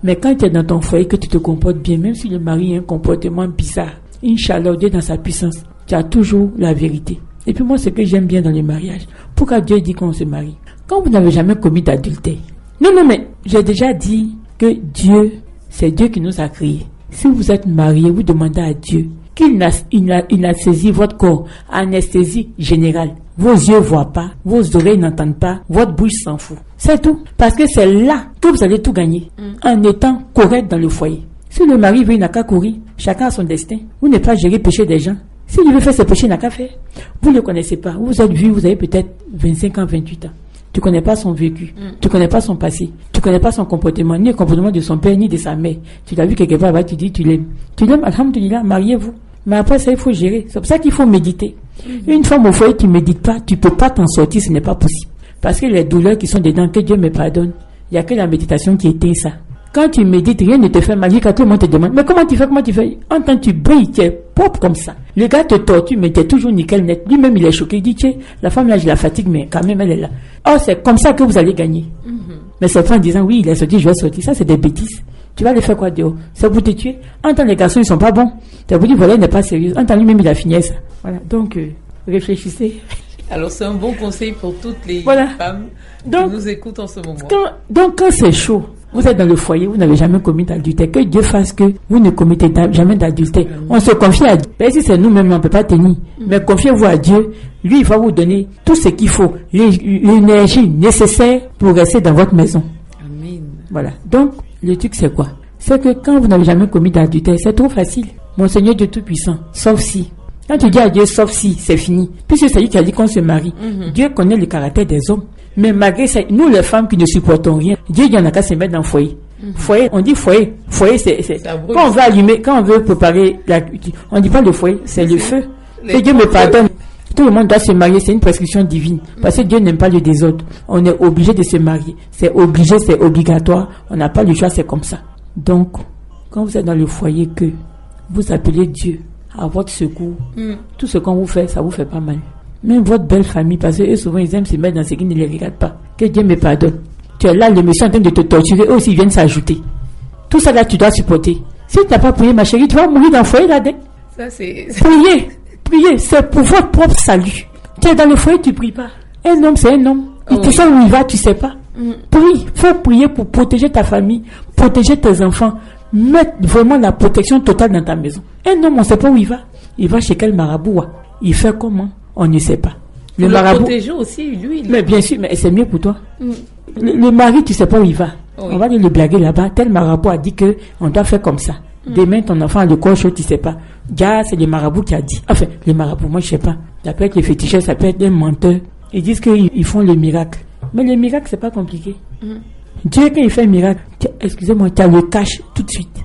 Mais quand tu es dans ton foyer, que tu te comportes bien, même si le mari a un comportement bizarre, Inch'Allah, Dieu dans sa puissance, tu as toujours la vérité. Et puis moi, ce que j'aime bien dans le mariage, pourquoi Dieu dit qu'on se marie? Quand vous n'avez jamais commis d'adultère. Non, mais j'ai déjà dit que Dieu, c'est Dieu qui nous a créés. Si vous êtes marié, vous demandez à Dieu qu'il anesthésie votre corps, anesthésie générale. Vos yeux voient pas, vos oreilles n'entendent pas, votre bouche s'en fout. C'est tout. Parce que c'est là que vous allez tout gagner, en étant correct dans le foyer. Si le mari veut, il n'a qu'à courir. Chacun a son destin. Vous n'êtes pas géré le péché des gens. S'il veut faire ses péchés, il n'a qu'à faire. Vous ne le connaissez pas. Vous êtes vu, vous avez peut-être 25 ans, 28 ans. Tu ne connais pas son vécu. Tu ne connais pas son passé. Tu ne connais pas son comportement, ni le comportement de son père, ni de sa mère. Tu l'as vu quelque part, tu dis tu l'aimes. Tu l'aimes, alhamdoulilah, mariez-vous. Mais après ça, il faut gérer. C'est pour ça qu'il faut méditer. Une femme au foyer qui ne médite pas, tu ne peux pas t'en sortir, ce n'est pas possible. Parce que les douleurs qui sont dedans, que Dieu me pardonne, il n'y a que la méditation qui éteint ça. Quand tu médites, rien ne te fait mal. Quand tout le monde te demande, mais comment tu fais? En tant que tu brilles, tu es propre comme ça. Le gars te torture, mais tu es toujours nickel net. Lui-même, il est choqué. Il dit, tiens, la femme là, je la fatigue, mais quand même, elle est là. Oh, c'est comme ça que vous allez gagner. Mais c'est pas en disant, oui, il est sorti, je vais sortir. Ça, c'est des bêtises. Tu vas le faire quoi dehors? C'est pour te tuer. En tant que les garçons, ils sont pas bons. Tu as dit, voilà, il n'est pas sérieux. En tant que lui-même, il a fini ça. Voilà. Donc, réfléchissez. Alors, c'est un bon conseil pour toutes les femmes qui nous écoutent en ce moment. Quand c'est chaud, vous êtes dans le foyer, vous n'avez jamais commis d'adultère. Que Dieu fasse que vous ne commettez jamais d'adultère. On se confie à Dieu. Mais si c'est nous-mêmes, on ne peut pas tenir. Mais confiez-vous à Dieu. Lui, il va vous donner tout ce qu'il faut, l'énergie nécessaire pour rester dans votre maison. Amen. Voilà. Donc, le truc, c'est quoi? C'est que quand vous n'avez jamais commis d'adultère, c'est trop facile. Mon Seigneur Dieu Tout-Puissant, sauf si. Quand tu dis à Dieu, sauf si, c'est fini. Puisque c'est lui qui a dit qu'on se marie. Dieu connaît le caractère des hommes. Mais malgré ça, nous les femmes qui ne supportons rien, Dieu il y en a qu'à se mettre dans le foyer. Foyer, on dit foyer. Foyer, c'est quand on veut allumer, quand on veut préparer on dit pas le foyer, c'est le feu. Que Dieu me pardonne. Tout le monde doit se marier, c'est une prescription divine. Parce que Dieu n'aime pas le désordre. On est obligé de se marier. C'est obligé, c'est obligatoire. On n'a pas le choix, c'est comme ça. Donc, quand vous êtes dans le foyer, que vous appelez Dieu à votre secours, tout ce qu'on vous fait, ça vous fait pas mal. Même votre belle famille, parce que eux souvent ils aiment se mettre dans ce qui ne les regarde pas. Que Dieu me pardonne. Tu es là, le monsieur en train de te torturer, eux aussi ils viennent s'ajouter. Tout ça là, tu dois supporter. Si tu n'as pas prié, ma chérie, tu vas mourir dans le foyer là-dedans. Ça c'est... Priez, c'est pour votre propre salut. Tu es dans le foyer, tu pries pas. Un homme, c'est un homme. Il te sait où il va, tu sais pas. Prie, faut prier pour protéger ta famille, protéger tes enfants. Mettre vraiment la protection totale dans ta maison. Un homme, on ne sait pas où il va. Il va chez quel marabout? Il fait comment? On ne sait pas. Le marabout protéger aussi, lui. Mais bien sûr, mais c'est mieux pour toi. Le mari, tu ne sais pas où il va. On va aller le blaguer là-bas. Tel marabout a dit que on doit faire comme ça. Demain, ton enfant a le corps chaud, tu ne sais pas. Gars, c'est le marabout qui a dit. Enfin, le marabout, moi, je ne sais pas. Ça peut être les féticheurs, ça peut être des menteurs. Ils disent qu'ils font le miracle. Mais le miracle, c'est pas compliqué. Dieu, quand il fait un miracle, excusez-moi, tu as le cash tout de suite.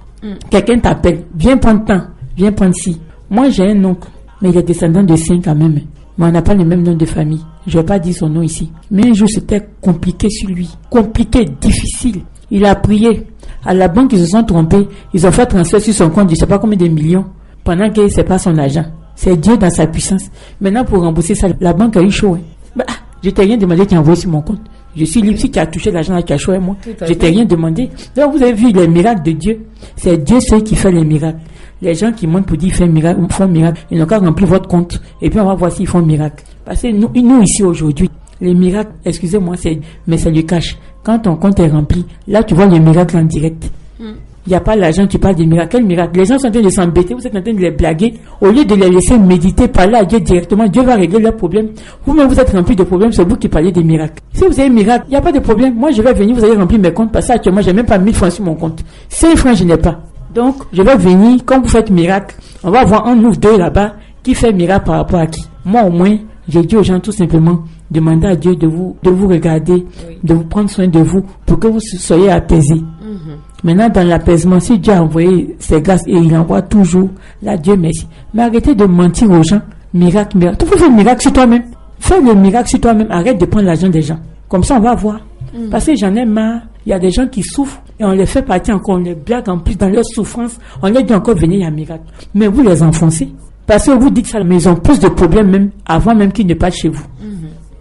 Quelqu'un t'appelle, viens prendre temps, viens prendre ci. Moi, j'ai un oncle, mais il est descendant de 5 quand même. Mais on n'a pas le même nom de famille. Je ne vais pas dire son nom ici. Mais un jour, c'était compliqué sur lui. Compliqué, difficile. Il a prié. À la banque, ils se sont trompés. Ils ont fait transfert sur son compte, je ne sais pas combien de millions, pendant que ce n'est pas son argent. C'est Dieu dans sa puissance. Maintenant, pour rembourser ça, la banque a eu chaud. Je t'ai rien demandé, tu as envoyé sur mon compte. Je suis libre. Si tu as touché l'argent, tu as choisi moi. Je t'ai rien demandé. Donc, vous avez vu les miracles de Dieu. C'est Dieu seul qui fait les miracles. Les gens qui montent pour dire font miracle, ils n'ont qu'à remplir votre compte. Et puis, on va voir s'ils font miracle. Parce que nous ici, aujourd'hui, les miracles, excusez-moi, mais c'est le cash. Quand ton compte est rempli, là, tu vois les miracles en direct. il n'y a pas l'argent, tu parles des miracles. Quel miracle? Les gens sont en train de s'embêter, vous êtes en train de les blaguer. Au lieu de les laisser méditer, parler à Dieu directement, Dieu va régler leurs problèmes. Vous-même, vous êtes rempli de problèmes, c'est vous qui parlez des miracles. Si vous avez un miracle, il n'y a pas de problème. Moi, je vais venir, vous allez remplir mes comptes, parce que actuellement, je n'ai même pas 1000 francs sur mon compte. 5 francs, je n'ai pas. Donc, je vais venir, quand vous faites miracle, on va voir un ou deux là-bas qui fait miracle par rapport à qui. Moi, au moins, j'ai dit aux gens tout simplement, demandez à Dieu de vous regarder, de vous prendre soin de vous, pour que vous soyez apaisés. Maintenant, dans l'apaisement, si Dieu a envoyé ses grâces et il envoie toujours, là, Dieu merci. Mais arrêtez de mentir aux gens. Miracle, miracle. Tu peux faire le miracle sur toi-même. Fais le miracle sur toi-même. Arrête de prendre l'argent des gens. Comme ça, on va voir. Parce que j'en ai marre. Il y a des gens qui souffrent et on les fait partir encore. On les blague en plus dans leur souffrance. On les dit encore venir, il y a un miracle. Mais vous les enfoncez. Parce que vous dites ça, mais ils ont plus de problèmes même avant même qu'ils ne partent chez vous.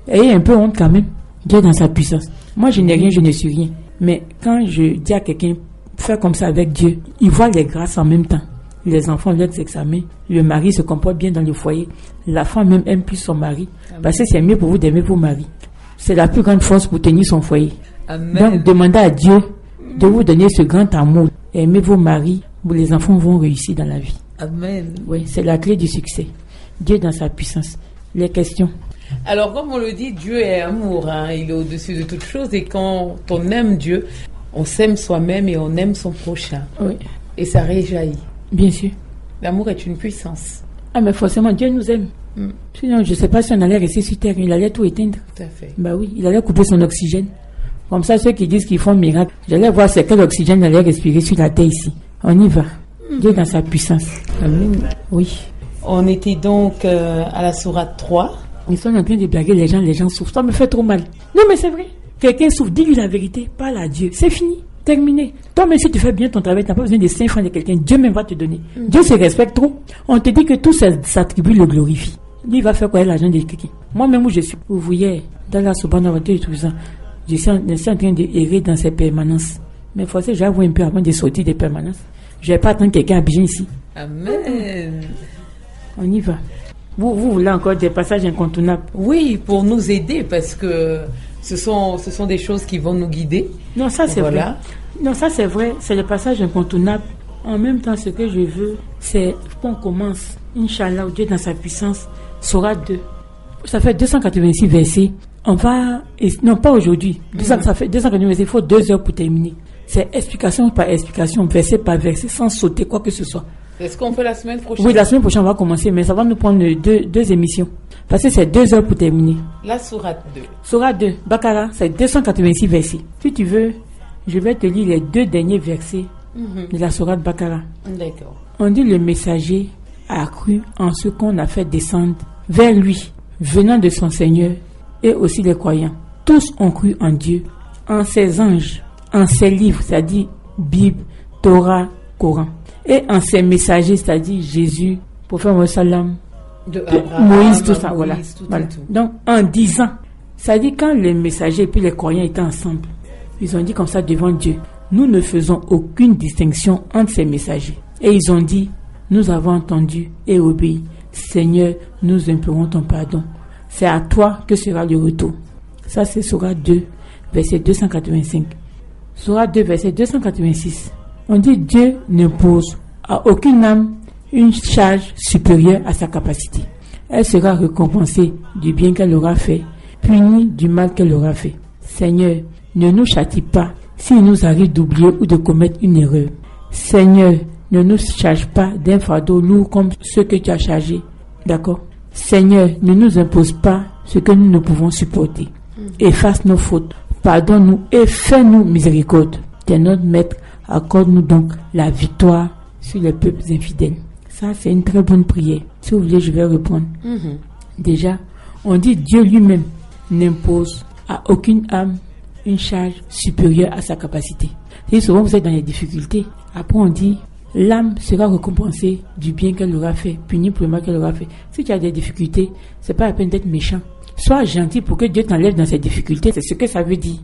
Ayez un peu honte quand même. Dieu dans sa puissance. Moi, je n'ai rien, je ne suis rien. Mais quand je dis à quelqu'un, fais comme ça avec Dieu, il voit les grâces en même temps. Les enfants, leurs examens, le mari se comporte bien dans le foyer. La femme même aime plus son mari. Parce que c'est mieux pour vous d'aimer vos maris. C'est la plus grande force pour tenir son foyer. Amen. Donc, demandez à Dieu de vous donner ce grand amour. Aimez vos maris, où les enfants vont réussir dans la vie. Amen. Oui, c'est la clé du succès. Dieu dans sa puissance. Les questions. Alors, comme on le dit, Dieu est amour. Il est au-dessus de toutes choses. Et quand on aime Dieu, on s'aime soi-même et on aime son prochain. Oui. Et ça réjaillit. Bien sûr. L'amour est une puissance. Ah, mais forcément, Dieu nous aime. Sinon, je ne sais pas si on allait rester sur terre. Il allait tout éteindre. Tout à fait. Bah oui, il allait couper son oxygène. Comme ça, ceux qui disent qu'ils font miracle, j'allais voir c'est quel oxygène allait respirer sur la terre ici. On y va. Dieu dans sa puissance. Amen. Oui. On était donc à la sourate 3. Ils sont en train de blaguer les gens souffrent. Ça me fait trop mal. Non, mais c'est vrai. Quelqu'un souffre, dis-lui la vérité, parle à Dieu. C'est fini. Terminé. Toi, même si tu fais bien ton travail, tu n'as pas besoin de 5 francs de quelqu'un. Dieu même va te donner. Dieu se respecte trop. On te dit que tout s'attribue le glorifie. Lui, il va faire quoi l'argent de quelqu'un? Moi-même où je suis, vous voyez, dans la Subhanahu et tout ça, je suis en train d'errer dans ces permanences. Mais forcément, j'avoue un peu avant de sortir des permanences. Je ne vais pas attendre quelqu'un à Abidjan ici. Amen. On y va. Vous voulez encore des passages incontournables? Oui, pour nous aider, parce que ce sont des choses qui vont nous guider. Non, ça c'est vrai. Non, ça c'est vrai. C'est le passage incontournable. En même temps, ce que je veux, c'est qu'on commence. Inch'Allah, Dieu dans sa puissance, Sourate 2. Ça fait 286 versets. On va... Non, pas aujourd'hui. Ça fait 286 versets. Il faut 2 heures pour terminer. C'est explication par explication, verset par verset, sans sauter quoi que ce soit. Est-ce qu'on fait la semaine prochaine? Oui, la semaine prochaine, on va commencer, mais ça va nous prendre deux émissions. Parce que c'est 2 heures pour terminer. La sourate 2. Sourate 2, Bakara, c'est 286 versets. Si tu veux, je vais te lire les 2 derniers versets de la sourate Bakara. D'accord. On dit le messager a cru en ce qu'on a fait descendre vers lui, venant de son Seigneur, et aussi les croyants. Tous ont cru en Dieu, en ses anges, en ses livres, c'est-à-dire Bible, Torah, Coran, et en ses messagers, c'est-à-dire Jésus, prophète Mohammed, Moïse, tout ça, voilà. Tout. Donc, en disant, c'est-à-dire quand les messagers et puis les croyants étaient ensemble, ils ont dit comme ça devant Dieu, nous ne faisons aucune distinction entre ces messagers. Et ils ont dit, nous avons entendu et obéi. Seigneur, nous implorons ton pardon. C'est à toi que sera le retour. Ça, c'est Sourate 2, verset 285. Sourate 2, verset 286. On dit Dieu n'impose à aucune âme une charge supérieure à sa capacité. Elle sera récompensée du bien qu'elle aura fait, punie du mal qu'elle aura fait. Seigneur, ne nous châtie pas s'il nous arrive d'oublier ou de commettre une erreur. Seigneur, ne nous charge pas d'un fardeau lourd comme ce que tu as chargé. D'accord? Seigneur, ne nous impose pas ce que nous ne pouvons supporter. Efface nos fautes, pardonne-nous et fais-nous miséricorde. Tu es notre maître, accorde-nous donc la victoire sur les peuples infidèles. Ça, c'est une très bonne prière. Si vous voulez, je vais répondre. Déjà, on dit Dieu lui-même n'impose à aucune âme une charge supérieure à sa capacité. Et souvent, vous êtes dans les difficultés. Après, on dit l'âme sera récompensée du bien qu'elle aura fait, punie pour le mal qu'elle aura fait. Si tu as des difficultés, c'est pas la peine d'être méchant. Sois gentil pour que Dieu t'enlève dans ces difficultés. C'est ce que ça veut dire.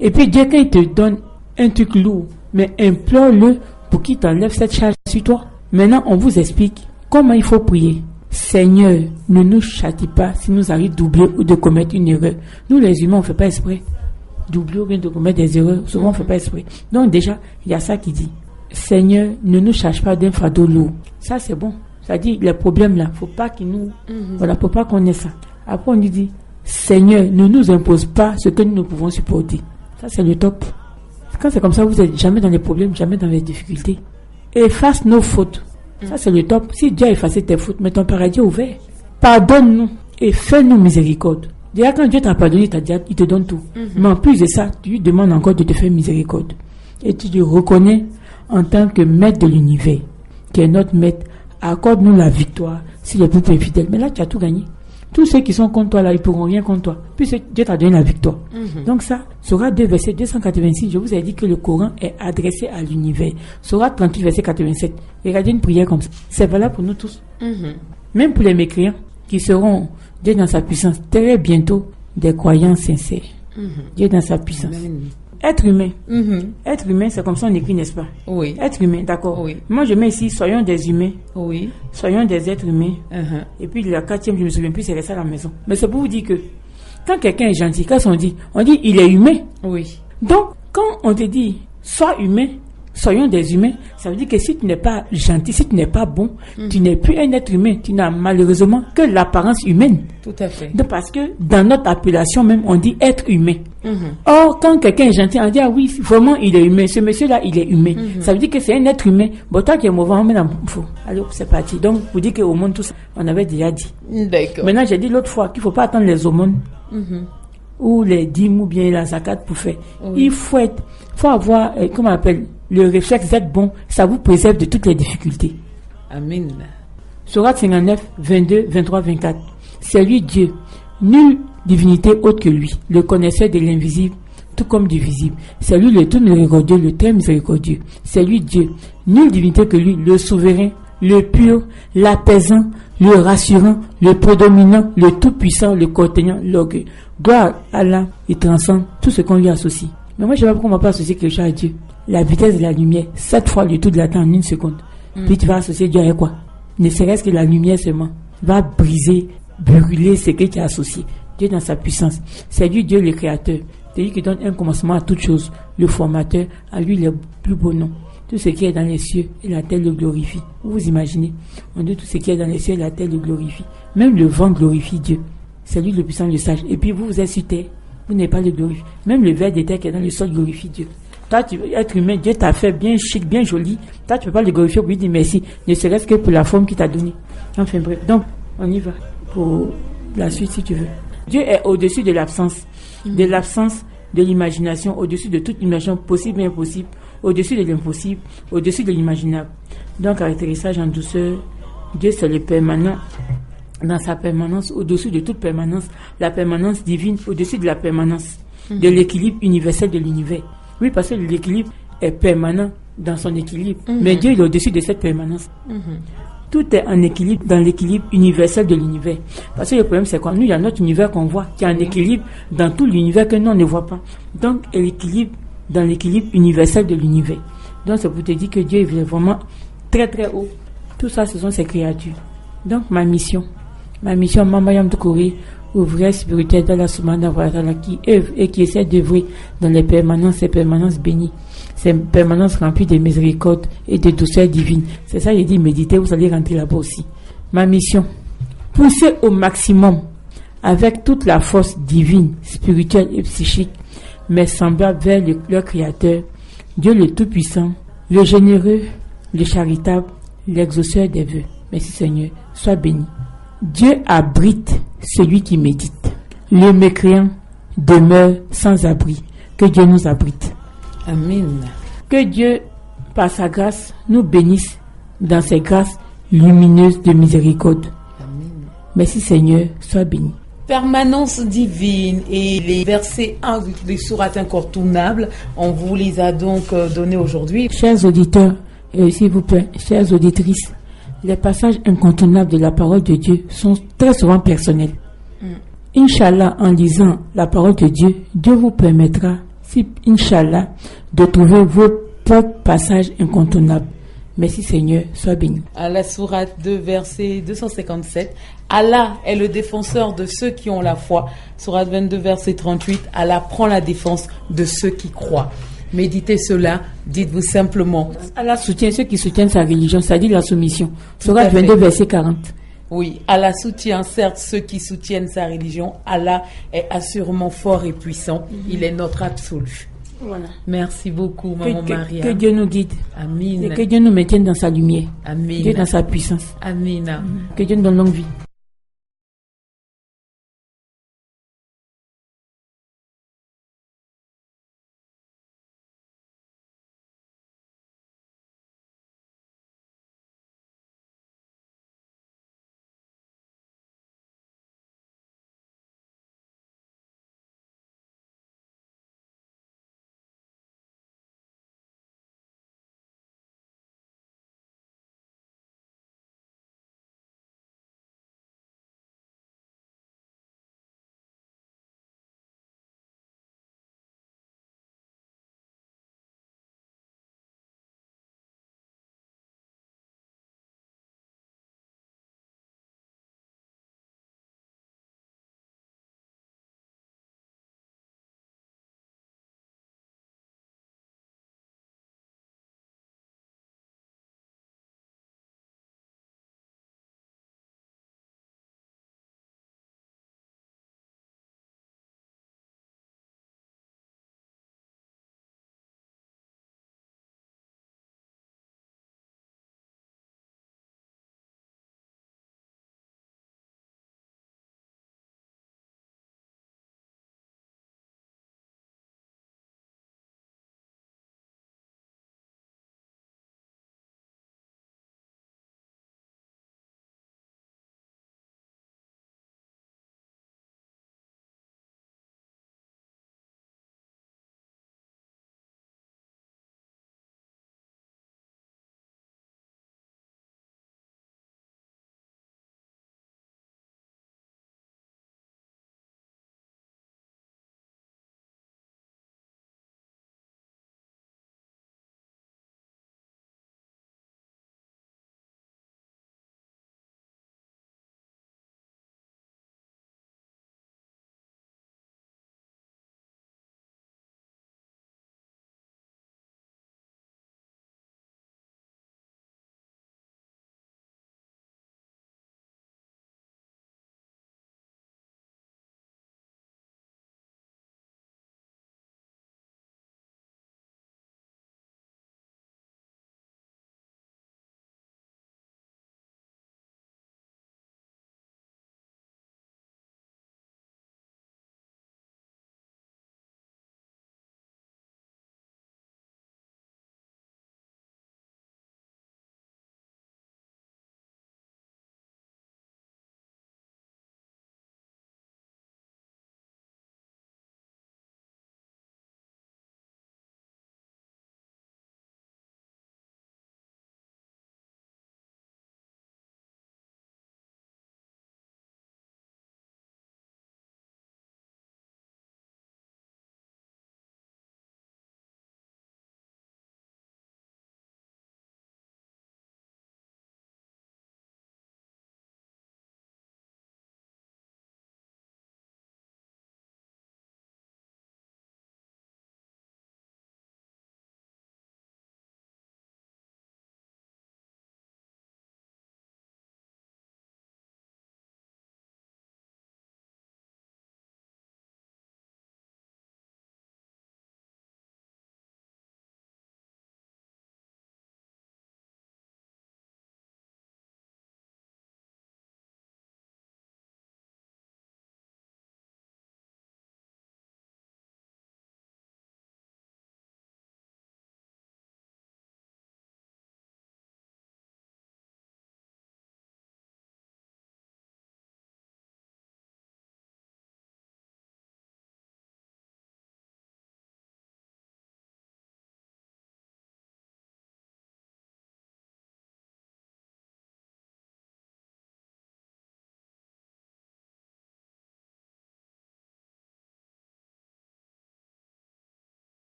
Et puis Dieu, quand il te donne un truc lourd, mais implore-le pour qu'il t'enlève cette charge sur toi. Maintenant, on vous explique comment il faut prier. Seigneur, ne nous châtie pas si nous arrive d'oublier ou de commettre une erreur. Nous, les humains, on ne fait pas exprès. d'oublier ou bien de commettre des erreurs. Souvent, on ne fait pas exprès. Donc déjà, il y a ça qui dit, Seigneur, ne nous charge pas d'un fardeau lourd. Ça, c'est bon. Ça dit, les problèmes là, faut pas qu'ils nous... Voilà, faut pas qu'on ait ça. Après, on dit, Seigneur, ne nous impose pas ce que nous ne pouvons supporter. Ça, c'est le top. Quand c'est comme ça, vous n'êtes jamais dans les problèmes, jamais dans les difficultés. Efface nos fautes. Ça, c'est le top. Si Dieu a effacé tes fautes, mais ton paradis est ouvert. Pardonne-nous et fais-nous miséricorde. Déjà, quand Dieu t'a pardonné, il te donne tout. Mais en plus de ça, tu lui demandes encore de te faire miséricorde. Et tu te reconnais en tant que maître de l'univers, qui est notre maître. Accorde-nous la victoire si le peuple est fidèle. Mais là, tu as tout gagné. Tous ceux qui sont contre toi, là, ils ne pourront rien contre toi. Puisque Dieu t'a donné la victoire. Donc ça, Sourate 2, verset 286, je vous ai dit que le Coran est adressé à l'univers. Sourate 38, verset 87. Regardez une prière comme ça. C'est valable pour nous tous. Même pour les mécréants qui seront, Dieu dans sa puissance, très bientôt, des croyants sincères. Dieu dans sa puissance. Amen. Être humain. Être humain, c'est comme ça on écrit, n'est-ce pas? Oui. Être humain, d'accord. Oui. Moi, je mets ici, soyons des humains. Oui. Soyons des êtres humains. Et puis, la 4e, je ne me souviens plus, c'est resté à la maison. Mais c'est pour vous dire que, quand quelqu'un est gentil, qu'est-ce qu'on dit? On dit, il est humain. Oui. Donc, quand on te dit, sois humain, soyons des humains, ça veut dire que si tu n'es pas gentil, si tu n'es pas bon, tu n'es plus un être humain, tu n'as malheureusement que l'apparence humaine. Tout à fait. Donc, parce que dans notre appellation même, on dit être humain. Or, quand quelqu'un est gentil, on dit, ah oui, vraiment, il est humain. Ce monsieur-là, il est humain. Ça veut dire que c'est un être humain. Bon, toi qui es mauvais, on met dans le faux. Alors, c'est parti. Donc, vous dites qu'au monde, tout ça, on avait déjà dit. D'accord. Maintenant, j'ai dit l'autre fois qu'il ne faut pas attendre les aumônes ou les dîmes ou bien la zakat pour faire. Il faut avoir, comment on appelle, le réflexe d'être bon. Ça vous préserve de toutes les difficultés. Amen. Sourate 59, 22, 23, 24. C'est lui Dieu. Nulle divinité autre que lui, le connaisseur de l'invisible, tout comme du visible. C'est lui le tout miséricordieux, le très miséricordieux. C'est lui Dieu. Nulle divinité que lui, le souverain, le pur, l'apaisant, le rassurant, le prédominant, le tout-puissant, le contenant, l'orgueil. Gloire à Allah, il transcende tout ce qu'on lui associe. Mais moi, je ne sais pas pourquoi on ne va pas associer quelque chose à Dieu. La vitesse de la lumière, 7 fois le tout de la temps en 1 seconde. Puis tu vas associer Dieu avec quoi? Ne serait-ce que la lumière seulement va briser, brûler ce que tu as associé. Dieu dans sa puissance. C'est lui Dieu le créateur. C'est lui qui donne un commencement à toute chose. Le formateur, à lui le plus beau nom. Tout ce qui est dans les cieux et la terre le glorifie. Vous imaginez? On dit tout ce qui est dans les cieux et la terre le glorifie. Même le vent glorifie Dieu. C'est lui le puissant, le sage. Et puis vous êtes sur terre, vous n'êtes pas le glorifié. Même le ver de terre qui est dans le sol glorifie Dieu. Toi, tu veux être humain, Dieu t'a fait bien chic, bien joli. Toi, tu ne peux pas le glorifier pour lui dire merci. Ne serait-ce que pour la forme qu'il t'a donnée. Enfin bref, donc, on y va pour la suite si tu veux. Dieu est au-dessus de l'absence. De l'absence de l'imagination, au-dessus de toute imagination possible et impossible, au-dessus de l'impossible, au-dessus de l'imaginable. Donc, caractérisage en douceur, Dieu c'est le permanent. Dans sa permanence, au-dessus de toute permanence, la permanence divine, au-dessus de la permanence, de l'équilibre universel de l'univers. Oui, parce que l'équilibre est permanent dans son équilibre. Mais Dieu il est au-dessus de cette permanence. Tout est en équilibre dans l'équilibre universel de l'univers. Parce que le problème, c'est quoi? Nous, il y a notre univers qu'on voit, qui est en équilibre dans tout l'univers que nous, on ne voit pas. Donc, l'équilibre dans l'équilibre universel de l'univers. Donc, c'est pour te dire que Dieu est vraiment très, très haut. Tout ça, ce sont ses créatures. Donc, ma mission, Mamayam Doukouré, ouvrière spirituelle dans la Soumana Vatala, qui œuvre et qui essaie d'œuvrer dans les permanences bénies. C'est une permanence remplie de miséricorde et de douceur divine. C'est ça, il dit, méditez, vous allez rentrer là-bas aussi. Ma mission, pousser au maximum, avec toute la force divine, spirituelle et psychique, mes semblables vers leur Créateur, Dieu le Tout-Puissant, le Généreux, le Charitable, l'exauceur des vœux. Merci Seigneur, sois béni. Dieu abrite celui qui médite. Le mécréant demeure sans abri. Que Dieu nous abrite. Amen. Que Dieu, par sa grâce, nous bénisse dans ses grâces lumineuses de miséricorde. Amen. Merci Seigneur, sois béni. Permanence divine et les versets des sourates incontournables, on vous les a donc donnés aujourd'hui. Chers auditeurs, et s'il vous plaît, chères auditrices, les passages incontournables de la parole de Dieu sont très souvent personnels. Inch'Allah, en lisant la parole de Dieu, Dieu vous permettra, si Inch'Allah, de trouver vos propres passages incontournables. Merci Seigneur, sois béni. À la sourate 2, verset 257, Allah est le défenseur de ceux qui ont la foi. Sourate 22, verset 38, Allah prend la défense de ceux qui croient. Méditez cela, dites-vous simplement. Allah soutient ceux qui soutiennent sa religion, c'est-à-dire la soumission. Sourate 22, verset 40. Oui, Allah soutient certes ceux qui soutiennent sa religion. Allah est assurément fort et puissant. Il est notre absolu. Voilà. Merci beaucoup, Maman Maria. Que Dieu nous guide. Amin. Et que Dieu nous maintienne dans sa lumière. Amin. Dieu dans sa puissance. Amin. Que Dieu nous donne longue vie.